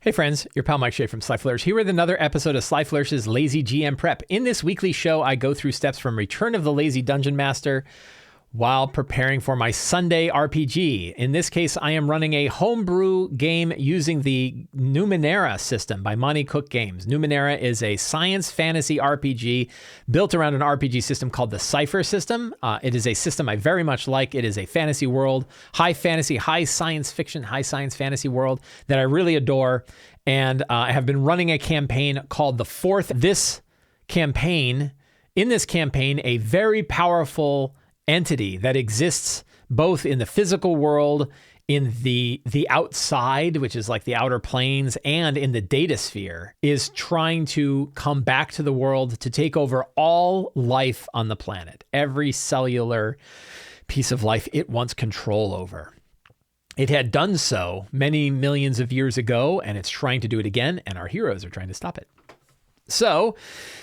Hey friends, your pal Mike Shea from Sly Flourish here with another episode of Sly Flourish's Lazy GM Prep. In this weekly show, I go through steps from Return of the Lazy Dungeon Master while preparing for my Sunday RPG. In this case, I am running a homebrew game using the Numenera system by Monty Cook Games. Numenera is a science fantasy RPG built around an RPG system called the Cypher system. It is a system I very much like. It is a fantasy world, high fantasy, high science fiction, high science fantasy world that I really adore. And I have been running a campaign called The Fourth. In this campaign, a very powerful entity that exists both in the physical world, in the outside, which is like the outer planes, and in the data sphere, is trying to come back to the world to take over all life on the planet. Every cellular piece of life it wants control over. It had done so many millions of years ago, and it's trying to do it again, and our heroes are trying to stop it. So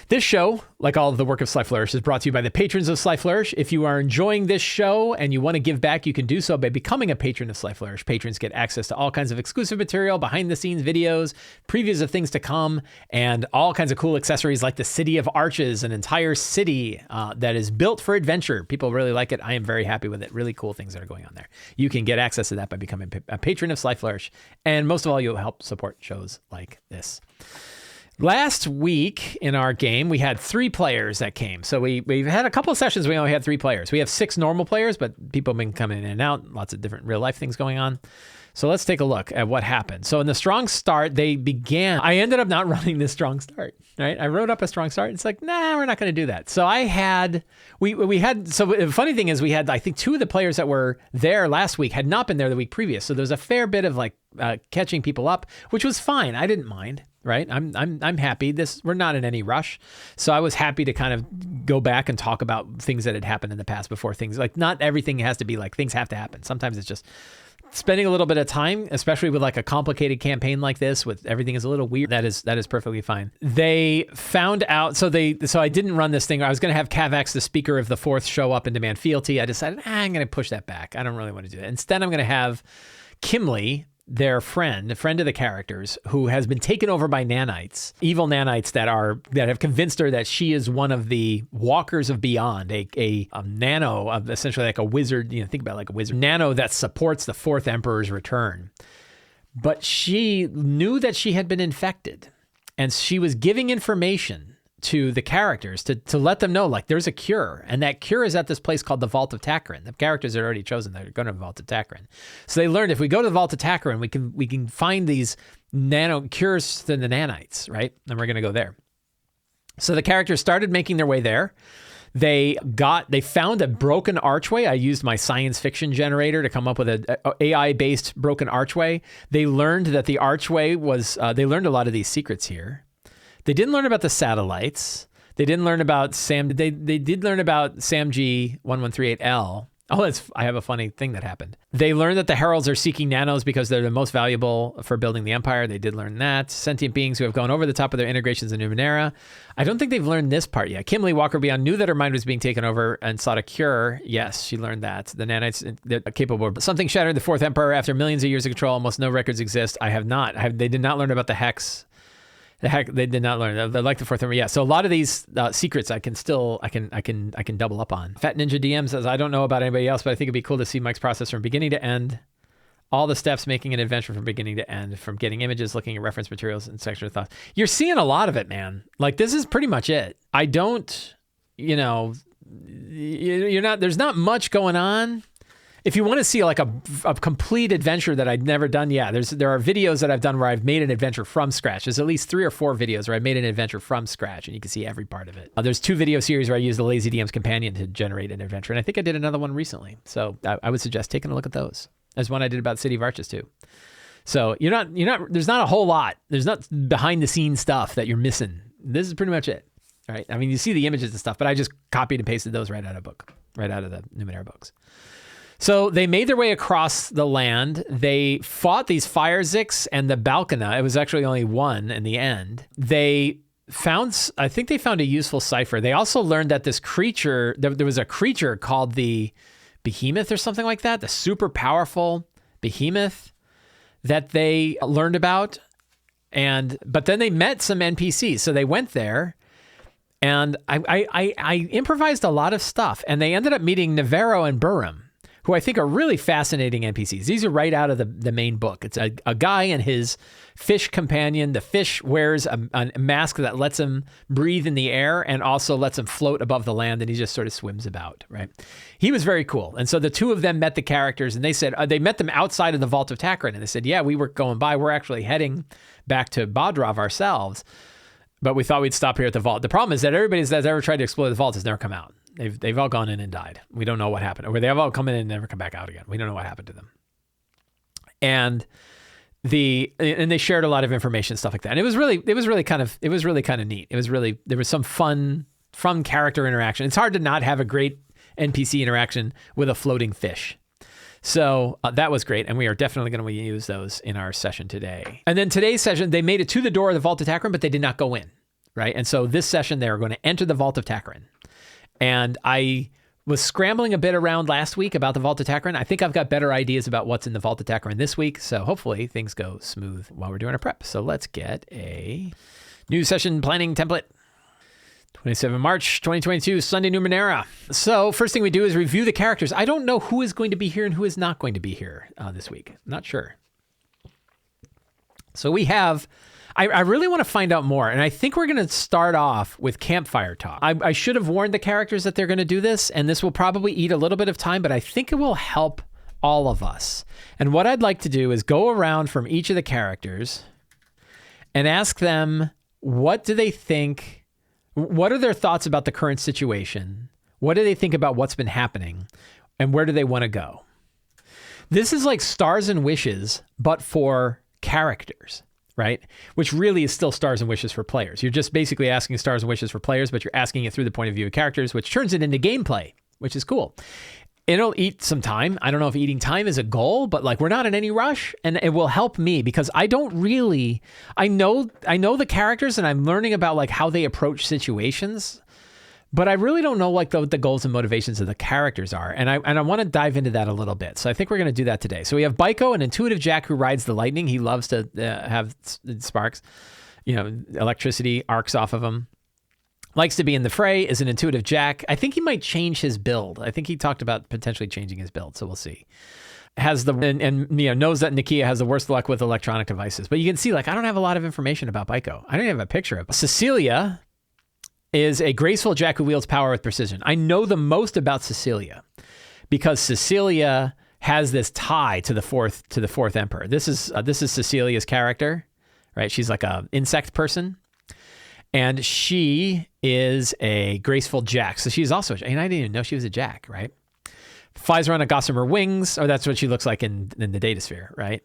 this show, like all of the work of Sly Flourish, is brought to you by the patrons of Sly Flourish. If you are enjoying this show and you want to give back, you can do so by becoming a patron of Sly Flourish. Patrons get access to all kinds of exclusive material, behind-the-scenes videos, previews of things to come, and all kinds of cool accessories like the City of Arches, an entire city that is built for adventure. People really like it. I am very happy with it. Really cool things that are going on there. You can get access to that by becoming a patron of Sly Flourish. And most of all, you'll help support shows like this. Last week in our game, we had 3 players that came. So we've had a couple of sessions. We only had 3 players. We have 6 normal players, but people have been coming in and out. Lots of different real life things going on. So let's take a look at what happened. So in the strong start, I ended up not running this strong start, right? I wrote up a strong start. It's like, nah, we're not going to do that. So so the funny thing is I think 2 of the players that were there last week had not been there the week previous. So there was a fair bit of catching people up, which was fine. I didn't mind. Right. I'm happy. We're not in any rush. So I was happy to kind of go back and talk about things that had happened in the past before things not everything has to be things have to happen. Sometimes it's just spending a little bit of time, especially with a complicated campaign like this, with everything is a little weird. That is perfectly fine. They found out. So I didn't run this thing. I was going to have Kavax, the speaker of the fourth, show up and demand fealty. I decided, I'm going to push that back. I don't really want to do that. Instead, I'm going to have Kimley, their friend of the characters, who has been taken over by nanites, evil nanites that have convinced her that she is one of the walkers of beyond, a nano of essentially like a wizard. Think about it like a wizard nano that supports the fourth emperor's return. But she knew that she had been infected, and she was giving information to the characters to let them know there's a cure, and that cure is at this place called the Vault of Takarin. The characters had already chosen they're going to the Vault of Takarin. So they learned if we go to the Vault of Takarin, we can find these nano cures to the nanites, right? And we're going to go there. So the characters started making their way there. They found a broken archway. I used my science fiction generator to come up with an AI-based broken archway. They learned that the archway was, they learned a lot of these secrets here. They didn't learn about the satellites. They didn't learn about They did learn about SAMG 1138L. Oh, I have a funny thing that happened. They learned that the heralds are seeking nanos because they're the most valuable for building the empire. They did learn that. Sentient beings who have gone over the top of their integrations in Numenera. I don't think they've learned this part yet. Kimley Walker Beyond knew that her mind was being taken over and sought a cure. Yes, she learned that. The nanites, they're capable. Something shattered the fourth emperor after millions of years of control. Almost no records exist. I have not. They did not learn about the hex. They did not learn. They like the fourth emperor. Yeah. So a lot of these secrets I can double up on. Fat Ninja DM says, I don't know about anybody else, but I think it'd be cool to see Mike's process from beginning to end. All the steps making an adventure from beginning to end, from getting images, looking at reference materials, and section thoughts. You're seeing a lot of it, man. This is pretty much it. I don't, there's not much going on. If you want to see a complete adventure that I'd never done, there are videos that I've done where I've made an adventure from scratch. There's at least 3 or 4 videos where I made an adventure from scratch, and you can see every part of it. There's 2 video series where I used the Lazy DM's Companion to generate an adventure, and I think I did another one recently. So I would suggest taking a look at those. There's one I did about City of Arches too. So there's not a whole lot. There's not behind the scenes stuff that you're missing. This is pretty much it. All right. I mean, you see the images and stuff, but I just copied and pasted those right out of the Numenera books. So they made their way across the land. They fought these fire zix and the Balkana. It was actually only one in the end. I think they found a useful cipher. They also learned that this creature, there was a creature called the Behemoth or something like that, the super powerful Behemoth that they learned about. But then they met some NPCs. So they went there, and I improvised a lot of stuff, and they ended up meeting Navarro and Burham, who I think are really fascinating NPCs. These are right out of the main book. It's a guy and his fish companion. The fish wears a mask that lets him breathe in the air and also lets him float above the land, and he just sort of swims about, right? He was very cool. And so the two of them met the characters, and they said, they met them outside of the Vault of Takran, and they said, yeah, we were going by. We're actually heading back to Bodrov ourselves, but we thought we'd stop here at the vault. The problem is that everybody that's ever tried to explore the vault has never come out. They've all gone in and died. We don't know what happened. Or they've all come in and never come back out again. We don't know what happened to them. And they shared a lot of information, stuff like that. And it was really kind of neat. There was some fun character interaction. It's hard to not have a great NPC interaction with a floating fish. So that was great, and we are definitely going to use those in our session today. And then today's session, they made it to the door of the Vault of Takran, but they did not go in, right? And so this session, they are going to enter the Vault of Takran. And I was scrambling a bit around last week about the Vault of Takran. I think I've got better ideas about what's in the Vault of Takran this week, so hopefully things go smooth while we're doing our prep. So let's get a new session planning template. 27 March 2022, Sunday Numenera. So first thing we do is review the characters. I don't know who is going to be here and who is not going to be here this week. Not sure. So we have, I really want to find out more. And I think we're going to start off with campfire talk. I should have warned the characters that they're going to do this, and this will probably eat a little bit of time, but I think it will help all of us. And what I'd like to do is go around from each of the characters and ask them, what do they think? What are their thoughts about the current situation? What do they think about what's been happening? And where do they want to go? This is like Stars and Wishes, but for characters, right? Which really is still Stars and Wishes for players. You're just basically asking Stars and Wishes for players, but you're asking it through the point of view of characters, which turns it into gameplay, which is cool. It'll eat some time. I don't know if eating time is a goal, but like we're not in any rush, and it will help me because I know the characters and I'm learning about like how they approach situations, but I really don't know like what the goals and motivations of the characters are. And I want to dive into that a little bit. So I think we're going to do that today. So we have Baiko, an intuitive Jack who rides the lightning. He loves to have sparks, electricity arcs off of him. Likes to be in the fray, is an intuitive Jack. I think he might change his build. I think he talked about potentially changing his build, so we'll see. Knows that Nikia has the worst luck with electronic devices. But you can see, like, I don't have a lot of information about Baiko. I don't even have a picture of it. Cecilia is a graceful Jack who wields power with precision. I know the most about Cecilia because Cecilia has this tie to the fourth emperor. This is Cecilia's character, right? She's like a insect person. And she is a graceful Jack. So she's also, and I didn't even know she was a Jack, right? Flies around on gossamer wings, or that's what she looks like in the data sphere, right?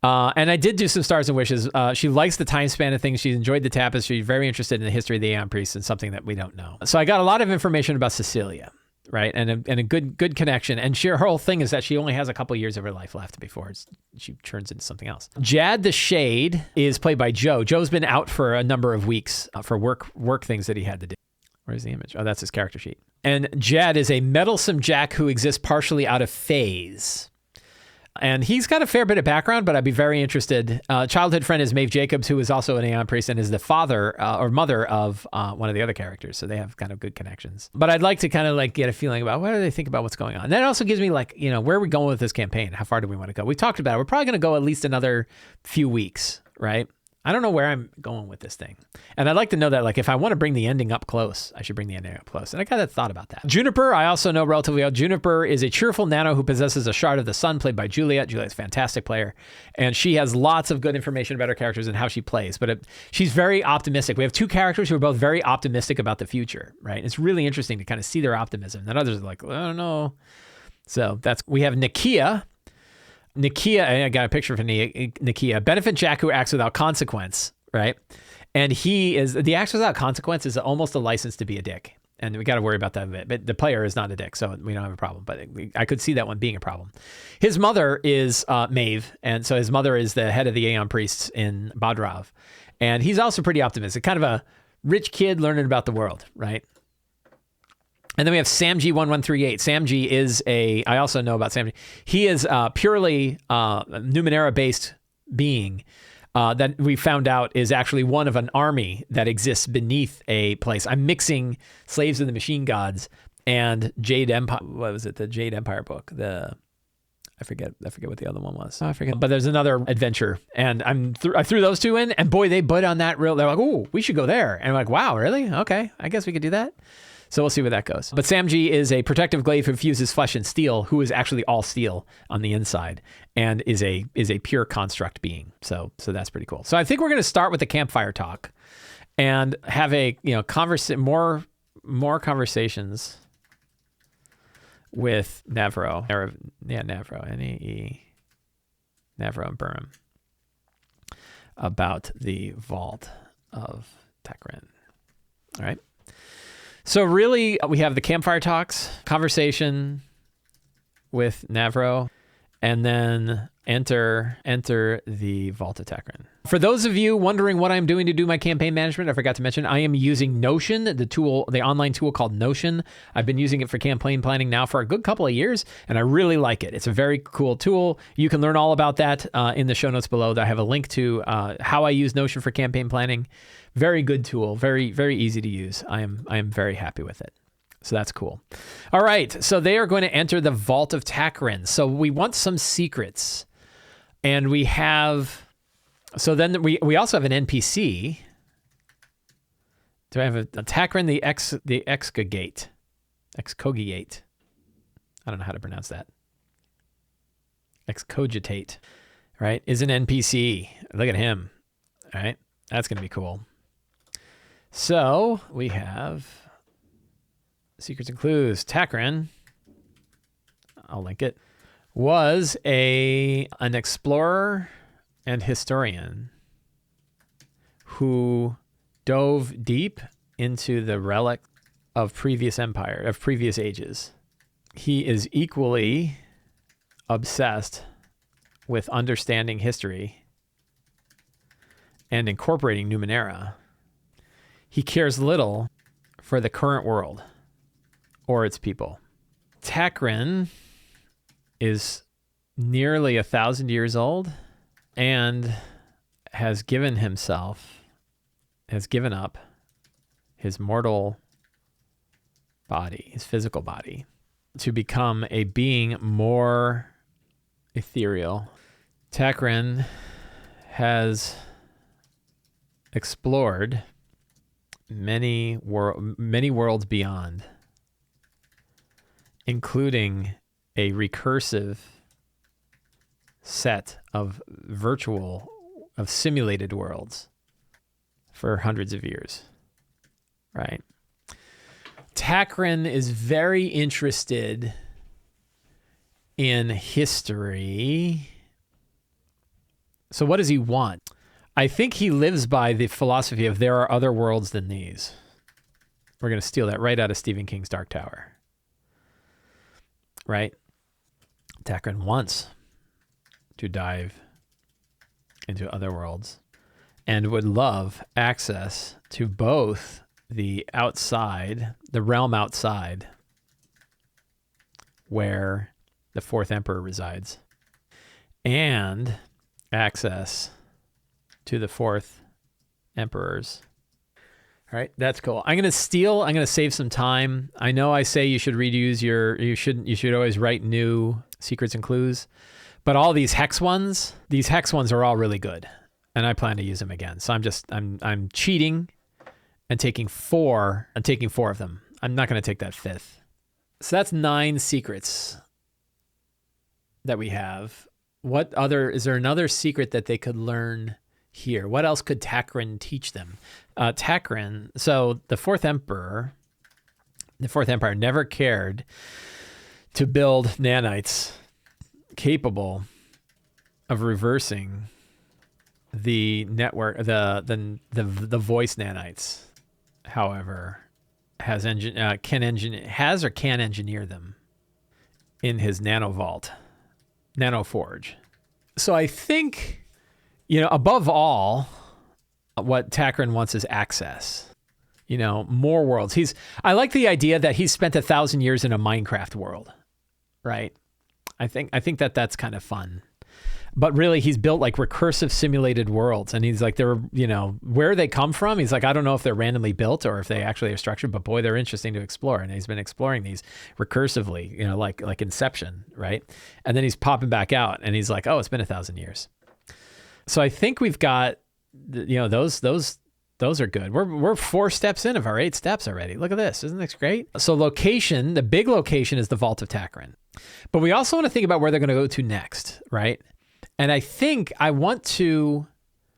And I did do some Stars and Wishes. She likes the time span of things. She enjoyed the tapestry, very interested in the history of the Aeon Priests and something that we don't know. So I got a lot of information about Cecilia, right? And a good connection. And her whole thing is that she only has a couple years of her life left before she turns into something else. Jad the Shade is played by Joe. Joe's been out for a number of weeks for work things that he had to do. Where's the image? Oh, that's his character sheet. And Jad is a meddlesome Jack who exists partially out of phase. And he's got a fair bit of background, but I'd be very interested. Childhood friend is Maeve Jacobs, who is also an Aeon Priest and is the father or mother of one of the other characters. So they have kind of good connections. But I'd like to kind of like get a feeling about what do they think about what's going on. And that also gives me like, where are we going with this campaign? How far do we want to go? We talked about it. We're probably going to go at least another few weeks, right? I don't know where I'm going with this thing. And I'd like to know that, like, if I want to bring the ending up close, I should bring the ending up close. And I kind of thought about that. Juniper, I also know relatively well. Juniper is a cheerful nano who possesses a shard of the sun, played by Juliet. Juliet's a fantastic player. And she has lots of good information about her characters and how she plays. But she's very optimistic. We have two characters who are both very optimistic about the future, right? It's really interesting to kind of see their optimism. And others are like, I don't know. So we have Nikia. I got a picture for Nikia. Benefit Jack who acts without consequence, right? And the acts without consequence is almost a license to be a dick. And we got to worry about that a bit. But the player is not a dick, so we don't have a problem. But I could see that one being a problem. His mother is Maeve. And so his mother is the head of the Aeon Priests in Bodrov. And he's also pretty optimistic. Kind of a rich kid learning about the world, right? And then we have Samji1138. Samji I also know about Samji. He is purely Numenera-based being that we found out is actually one of an army that exists beneath a place. I'm mixing Slaves of the Machine Gods and Jade Empire. What was it? The Jade Empire book. I forget what the other one was. I forget. But there's another adventure, and I threw those two in, and boy, they bud on that real. They're like, "Ooh, we should go there." And I'm like, "Wow, really? Okay, I guess we could do that." So we'll see where that goes. But Samji is a protective glaive who fuses flesh and steel, who is actually all steel on the inside, and is a pure construct being. So that's pretty cool. So I think we're going to start with the campfire talk, and have a more conversations with Navro, N-E-E, Navro and Burham, about the Vault of Tekrin. All right. So really, we have the campfire talks, conversation with Navro, and then enter the Vault of Tekrin. For those of you wondering what I'm doing to do my campaign management, I forgot to mention, I am using Notion, the online tool called Notion. I've been using it for campaign planning now for a good couple of years, and I really like it. It's a very cool tool. You can learn all about that in the show notes below. I have a link to how I use Notion for campaign planning. Very good tool, very, very easy to use. I am very happy with it. So that's cool. All right, so they are going to enter the Vault of Tekrin. So we want some secrets. And we have, so then we also have an NPC. Do I have a Tekrin, the Excogate? I don't know how to pronounce that. Excogitate, right? Is an NPC. Look at him. All right, that's going to be cool. So we have Secrets and Clues. Tekrin, I'll link it, was an explorer and historian who dove deep into the relic of previous ages. He is equally obsessed with understanding history and incorporating Numenera. He cares little for the current world or its people. Tekrin is nearly 1,000 years old and has given up his mortal body, his physical body, to become a being more ethereal. Tekrin has explored many worlds beyond, including a recursive set of simulated worlds for hundreds of years, right? Tekrin is very interested in history. So what does he want? I think he lives by the philosophy of there are other worlds than these. We're going to steal that right out of Stephen King's Dark Tower, right? Tekrin wants to dive into other worlds and would love access to both the realm outside where the Fourth Emperor resides, and access to the Fourth Emperor's. All right, that's cool. I'm going to save some time. I know I say you should you should always write new secrets and clues, but all these hex ones are all really good, and I plan to use them again. So I'm cheating and taking four of them. I'm not going to take that fifth. So that's 9 secrets that we have. Is there another secret that they could learn here? What else could Tekrin teach them? Tekrin, so the Fourth Empire never cared to build nanites capable of reversing the network, the voice nanites. However, can engineer them in his nanoforge. So I think, above all, what Tekrin wants is access. More worlds. I like the idea that he's spent 1,000 years in a Minecraft world, right? I think that's kind of fun. But really, he's built like recursive simulated worlds. And he's like, where they come from, he's like, I don't know if they're randomly built or if they actually are structured, but boy, they're interesting to explore. And he's been exploring these recursively, like Inception, right? And then he's popping back out and he's like, oh, it's been 1,000 years. So I think we've got, those are good. We're 4 steps in of our 8 steps already. Look at this. Isn't this great? So location, the big location is the Vault of Takran. But we also want to think about where they're going to go to next, right? And I think I want to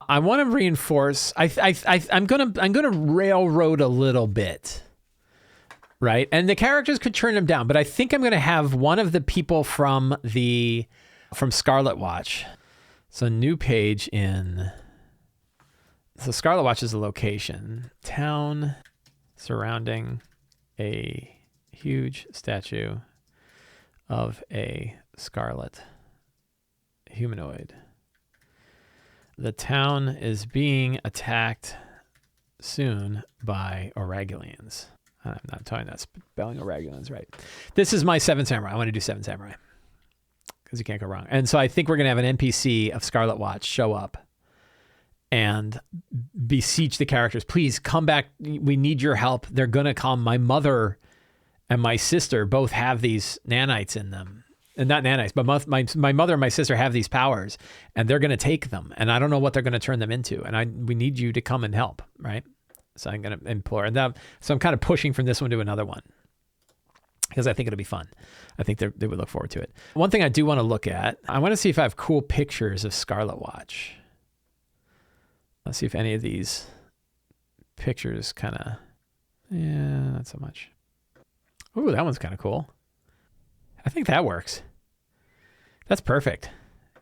reinforce, I'm going to railroad a little bit, right? And the characters could turn them down, but I think I'm going to have one of the people from Scarlet Watch. So new page in... So Scarlet Watch is a location. Town surrounding a huge statue of a scarlet humanoid. The town is being attacked soon by Oragulians. I'm not talking about spelling Oragulians right. This is my 7 Samurai. I want to do 7 Samurai because you can't go wrong. And so I think we're going to have an NPC of Scarlet Watch show up and beseech the characters, please come back. We need your help. They're going to come. My mother and my sister both have these nanites in them. And not nanites, but my mother and my sister have these powers, and they're going to take them. And I don't know what they're going to turn them into. And we need you to come and help, right? So I'm going to implore. So I'm kind of pushing from this one to another one because I think it'll be fun. I think they would look forward to it. One thing I do want to look at, I want to see if I have cool pictures of Scarlet Watch. Let's see if any of these pictures kind of, not so much. Ooh, that one's kind of cool. I think that works. That's perfect.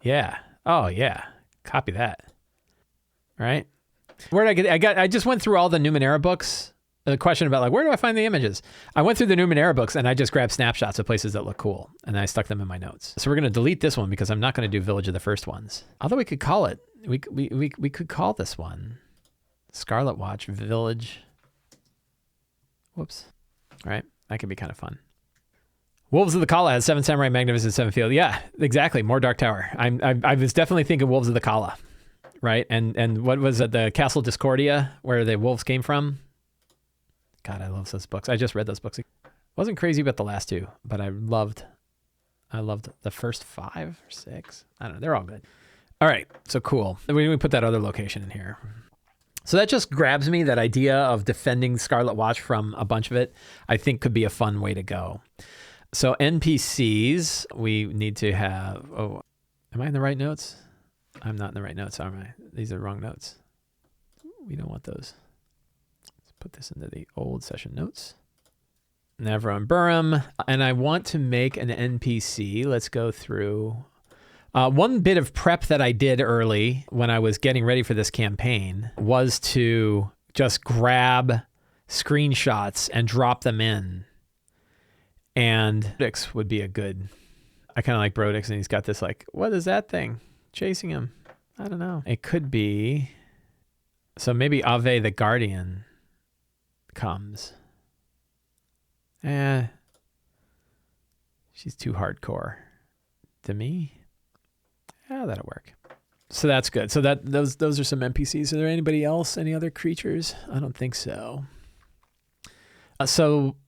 Yeah. Oh, yeah. Copy that. All right. Where did I get? I just went through all the Numenera books. The question about like, where do I find the images? I went through the Numenera books and I just grabbed snapshots of places that look cool and I stuck them in my notes. So we're going to delete this one because I'm not going to do Village of the First Ones. Although we could call it, we could call this one Scarlet Watch Village. Whoops. All right. That could be kind of fun. Wolves of the Kala has 7 Samurai, Magnificent Sevenfield. Yeah, exactly. More Dark Tower. I was definitely thinking Wolves of the Kala, right? And what was it? The Castle Discordia, where the wolves came from. God, I love those books. I just read those books. Wasn't crazy about the last 2, but I loved the first 5 or 6. I don't know. They're all good. All right. So cool. We put that other location in here. So that just grabs me, that idea of defending Scarlet Watch from a bunch of it, I think could be a fun way to go. So NPCs, we need to have, am I in the right notes? I'm not in the right notes, am I? These are wrong notes. We don't want those. Let's put this into the old session notes. Navra and Burim. And I want to make an NPC. Let's go through. One bit of prep that I did early when I was getting ready for this campaign was to just grab screenshots and drop them in. And Brodix would be a good, I kind of like Brodix, and he's got this like, what is that thing chasing him? I don't know. It could be, so maybe Ave the Guardian comes. She's too hardcore to me. Yeah, that'll work. So that's good. So those are some NPCs. Are there anybody else? Any other creatures? I don't think so.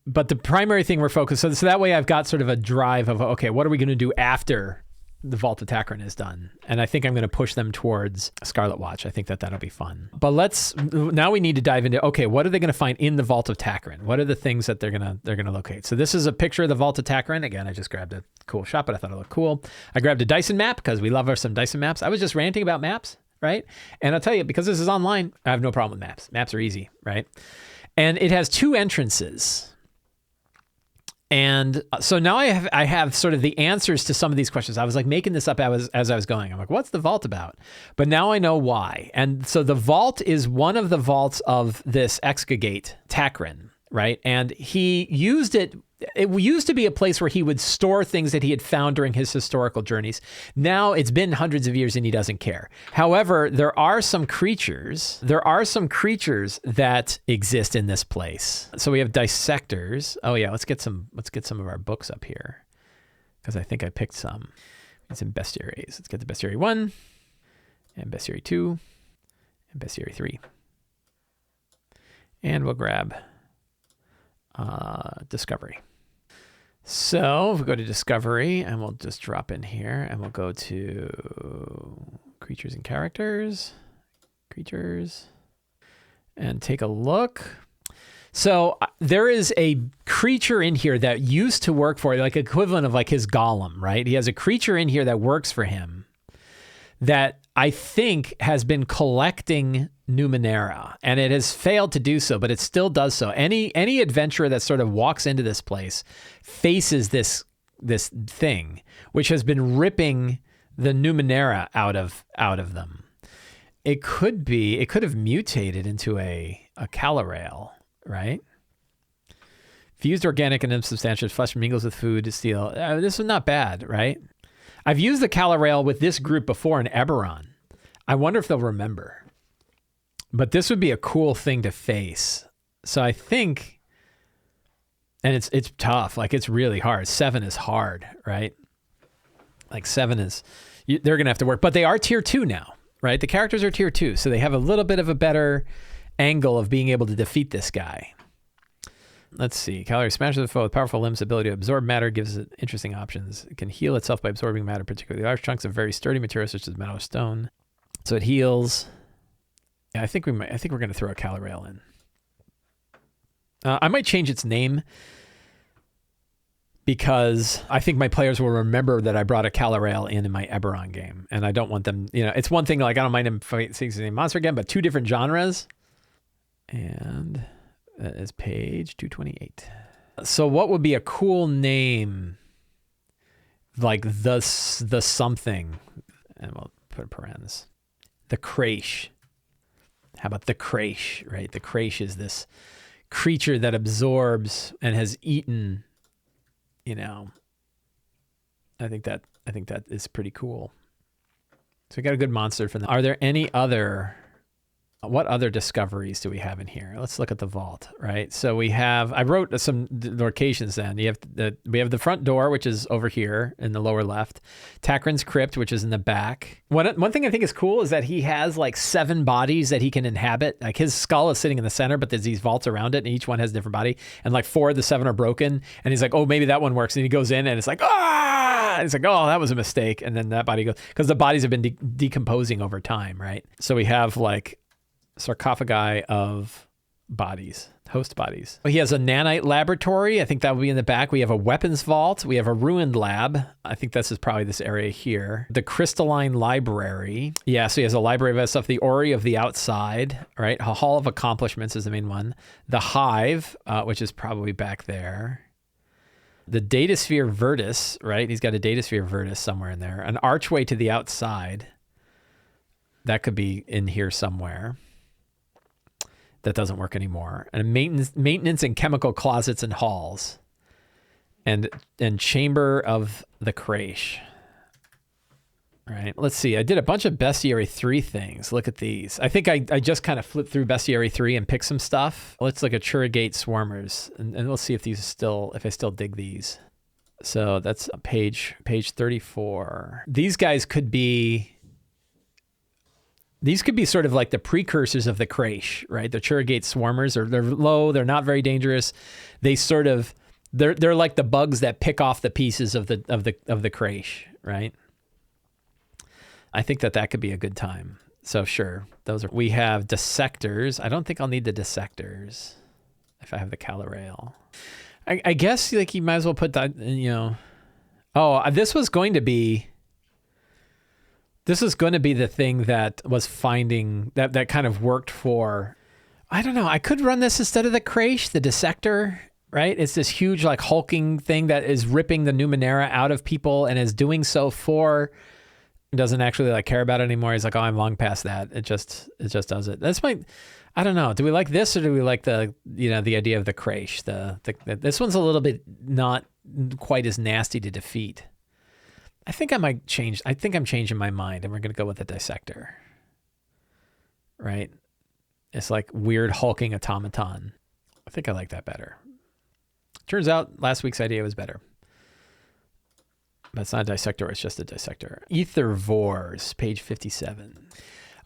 But the primary thing we're focused on, so that way I've got sort of a drive of, okay, what are we going to do after the Vault of Takran is done? And I think I'm going to push them towards Scarlet Watch. I think that'll be fun. But now we need to dive into, okay, what are they going to find in the Vault of Takran? What are the things that they're going to locate? So this is a picture of the Vault of Takran. Again, I just grabbed a cool shot, but I thought it looked cool. I grabbed a Dyson map because we love some Dyson maps. I was just ranting about maps, right? And I'll tell you, because this is online, I have no problem with maps. Maps are easy, right? And it has 2 entrances. And so now I have sort of the answers to some of these questions. I was like making this up as I was going. I'm like, what's the vault about? But now I know why. And so the vault is one of the vaults of this Excogate Takran, right? And he used it. It used to be a place where he would store things that he had found during his historical journeys. Now it's been hundreds of years and he doesn't care. However, there are some creatures that exist in this place. So we have dissectors. Oh yeah, let's get some of our books up here because I think I picked some. Need some bestiaries. Let's get the bestiary 1 and bestiary 2 and bestiary 3. And we'll grab Discovery. So if we go to Discovery, and we'll just drop in here, and we'll go to Creatures and Characters, Creatures, and take a look. So there is a creature in here that used to work for, like equivalent of like his golem, right? He has a creature in here that works for him that I think has been collecting Numenera, and it has failed to do so, but it still does so. Any adventurer that sort of walks into this place faces this thing, which has been ripping the Numenera out of them. It could have mutated into a Calarail, right? Fused organic and insubstantial flesh mingles with food to steal. This is not bad, right? I've used the Calarail with this group before in Eberron. I wonder if they'll remember. But this would be a cool thing to face. So I think, and it's tough. Like, it's really hard. 7 is hard, right? Like 7 is, they're going to have to work. But they are tier 2 now, right? The characters are tier 2. So they have a little bit of a better angle of being able to defeat this guy. Let's see. Calorie smashes the foe with powerful limbs. Ability to absorb matter gives it interesting options. It can heal itself by absorbing matter, particularly large chunks of very sturdy materials such as metal or stone. So it heals. Yeah, I think we're going to throw a Calarail in. I might change its name because I think my players will remember that I brought a Calarail in my Eberron game, and I don't want them. It's one thing like I don't mind them seeing the same monster again, but 2 different genres. And that is page 228. So what would be a cool name? Like the something, and we'll put parens. The Craish. How about the Craish, right? The Craish is this creature that absorbs and has eaten, I think that is pretty cool. So we got a good monster for them. Are there any other, what other discoveries do we have in here? Let's look at the vault, right? So I wrote some locations then. We have the front door, which is over here in the lower left. Takran's Crypt, which is in the back. One thing I think is cool is that he has like 7 bodies that he can inhabit. Like his skull is sitting in the center, but there's these vaults around it, and each one has a different body. And like 4 of the 7 are broken. And he's like, oh, maybe that one works. And he goes in, and it's like, ah! And it's like, oh, that was a mistake. And then that body goes, because the bodies have been decomposing over time, right? So we have like sarcophagi of bodies, host bodies. He has a nanite laboratory. I think that would be in the back. We have a weapons vault. We have a ruined lab. I think this is probably this area here. The crystalline library. Yeah, so he has a library of stuff. The Ori of the outside, right? A hall of accomplishments is the main one. The hive, which is probably back there. The datasphere Virtus, right? He's got a datasphere Virtus somewhere in there. An archway to the outside. That could be in here somewhere. That doesn't work anymore. And maintenance and chemical closets and halls. And chamber of the Craish. All right, let's see. I did a bunch of Bestiary 3 things. Look at these. I think I just kind of flipped through Bestiary 3 and picked some stuff. Let's look at Churigate Swarmers. And we'll see if I still dig these. So that's page 34. These guys could be... These could be sort of like the precursors of the Craish, right? The Churigate Swarmers, they're low, they're not very dangerous. They sort of, they're like the bugs that pick off the pieces of the Craish, right? I think that could be a good time. So sure, we have dissectors. I don't think I'll need the dissectors if I have the Calarail. I guess like you might as well put that, Oh, this was going to be the thing that was finding, that kind of worked for, I don't know, I could run this instead of the Craish, the Dissector, right? It's this huge like hulking thing that is ripping the Numenera out of people and is doing so doesn't actually like care about it anymore. He's like, oh, I'm long past that. It just does it. I don't know. Do we like this or do we like the idea of the Craish? This one's a little bit not quite as nasty to defeat. I think I might change. I think I'm changing my mind, and we're going to go with the Dissector. Right? It's like weird hulking automaton. I think I like that better. Turns out last week's idea was better. But it's not a dissector, it's just a dissector. Ethervores, page 57.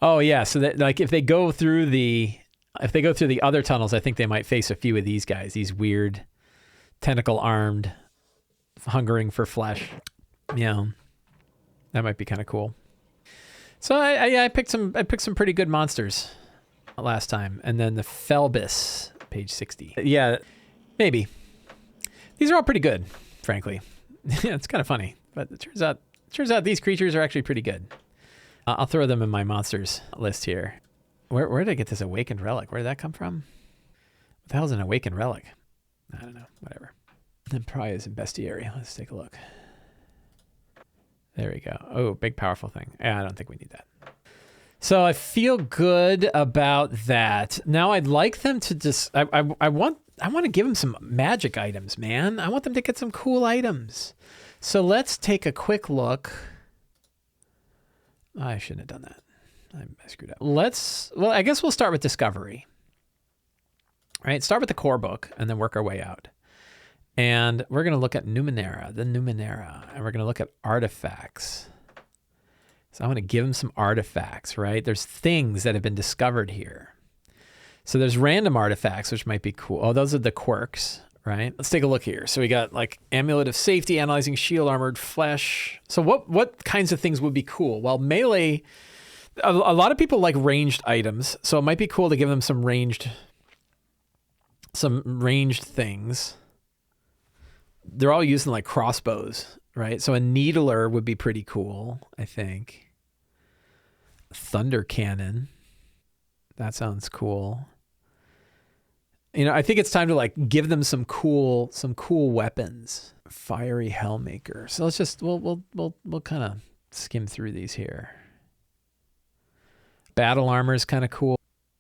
Oh yeah, so that, like if they go through the other tunnels, I think they might face a few of these guys, these weird tentacle armed, hungering for flesh. Yeah. That might be kind of cool. So I picked some pretty good monsters last time. And then the Phelbis, page 60. Yeah, maybe. These are all pretty good, frankly. It's kind of funny, but it turns out these creatures are actually pretty good. I'll throw them in my monsters list here. Where did I get this awakened relic? Where did that come from? What the hell's an awakened relic? I don't know. Whatever. It probably is in bestiary. Let's take a look. There we go. Oh, big powerful thing. Yeah, I don't think we need that. So I feel good about that. Now I'd like them to just. I want to give them some magic items, man. I want them to get some cool items. So let's take a quick look. I shouldn't have done that. I screwed up. Well, I guess we'll start with Discovery. Right? Start with the core book and then work our way out. And we're going to look at Numenera, and we're going to look at artifacts. So I want to give them some artifacts, right? There's things that have been discovered here. So there's random artifacts, which might be cool. Oh, those are the quirks, right? Let's take a look here. So we got like Amulet of Safety, Analyzing Shield, Armored Flesh. So what kinds of things would be cool? Well, melee, a lot of people like ranged items. So it might be cool to give them some ranged things. They're all using like crossbows, right? So a needler would be pretty cool, I think. Thunder cannon. That sounds cool. You know, I think it's time to like give them some cool weapons. Fiery Hellmaker. So let's just we'll kind of skim through these here. Battle armor is kind of cool.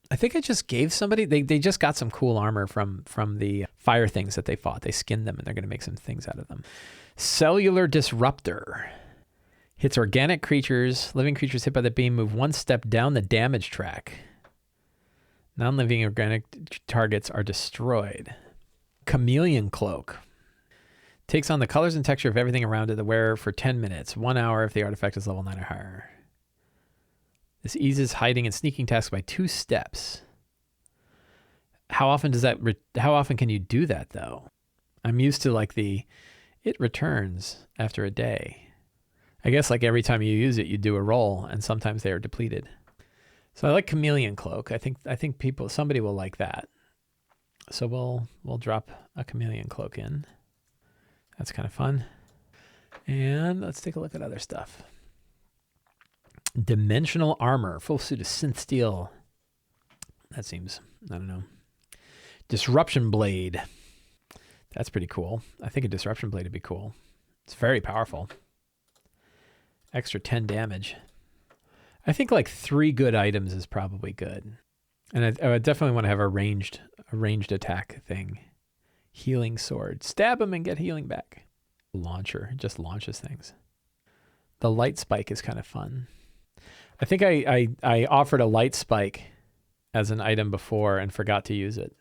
I think I just gave somebody, they just got some cool armor from the fire things that they fought. They skinned them and they're going to make some things out of them. Cellular Disruptor. Hits organic creatures. Living creatures hit by the beam move one step down the damage track. Non-living organic targets are destroyed. Chameleon Cloak. Takes on the colors and texture of everything around it, the wearer for 10 minutes. 1 hour if the artifact is level 9 or higher. This eases hiding and sneaking tasks by 2 steps. How often can you do that though? I'm used to like it returns after a day. I guess like every time you use it, you do a roll and sometimes they are depleted. So I like Chameleon Cloak. I think somebody will like that. So we'll drop a Chameleon Cloak in. That's kind of fun. And let's take a look at other stuff. Dimensional Armor, full suit of synth steel. That seems, I don't know. Disruption Blade. That's pretty cool. I think a Disruption Blade would be cool. It's very powerful. Extra 10 damage. I think like 3 good items is probably good. And I would definitely want to have a ranged attack thing. Healing Sword. Stab him and get healing back. Launcher. Just launches things. The Light Spike is kind of fun. I think I offered a Light Spike as an item before and forgot to use it.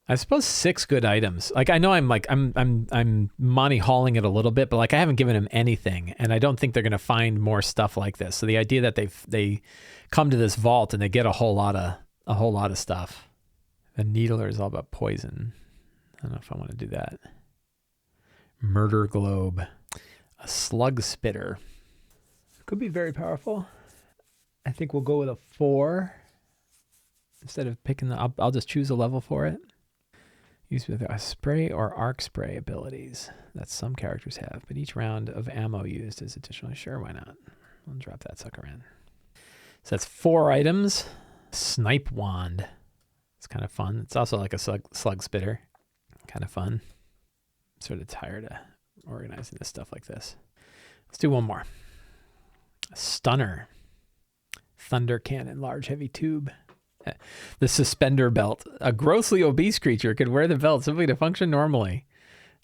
I suppose 6 good items. Like I know I'm Monty hauling it a little bit, but like I haven't given him anything, and I don't think they're gonna find more stuff like this. So the idea that they come to this vault and they get a whole lot of stuff. The Needler is all about poison. I don't know if I want to do that. Murder Globe. A Slug Spitter. Could be very powerful. I think we'll go with a 4. Instead of picking I'll just choose a level for it. Used with a spray or arc spray abilities that some characters have, but each round of ammo used is additionally. Sure, why not? I'll drop that sucker in. So that's 4 items. Snipe Wand. It's kind of fun. It's also like a slug spitter. Kind of fun. I'm sort of tired of organizing this stuff like this. Let's do one more. A Stunner. Thunder Cannon, large heavy tube. The Suspender Belt. A grossly obese creature could wear the belt simply to function normally.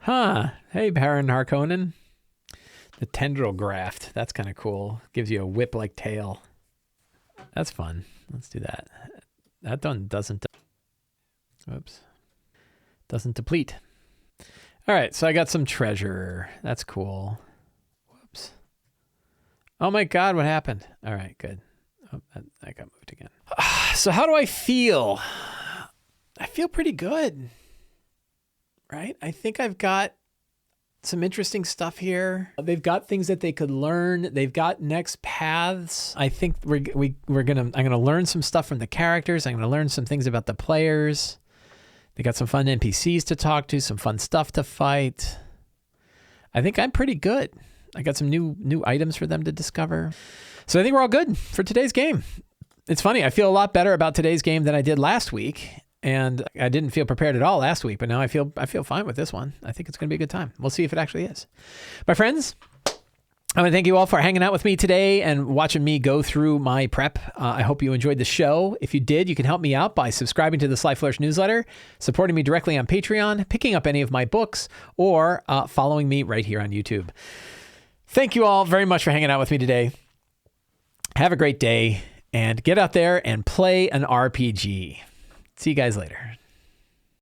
Huh. Hey, Baron Harkonnen. The Tendril Graft. That's kind of cool. Gives you a whip-like tail. That's fun. Let's do that. That one doesn't deplete. All right, so I got some treasure. That's cool. Oh my God, what happened? All right, good. Oh, that got moved again. So how do I feel? I feel pretty good, right? I think I've got some interesting stuff here. They've got things that they could learn. They've got next paths. I think I'm gonna learn some stuff from the characters. I'm gonna learn some things about the players. They got some fun NPCs to talk to, some fun stuff to fight. I think I'm pretty good. I got some new items for them to discover. So I think we're all good for today's game. It's funny. I feel a lot better about today's game than I did last week. And I didn't feel prepared at all last week, but now I feel fine with this one. I think it's going to be a good time. We'll see if it actually is. My friends, I want to thank you all for hanging out with me today and watching me go through my prep. I hope you enjoyed the show. If you did, you can help me out by subscribing to the Sly Flourish newsletter, supporting me directly on Patreon, picking up any of my books, or following me right here on YouTube. Thank you all very much for hanging out with me today. Have a great day and get out there and play an RPG. See you guys later.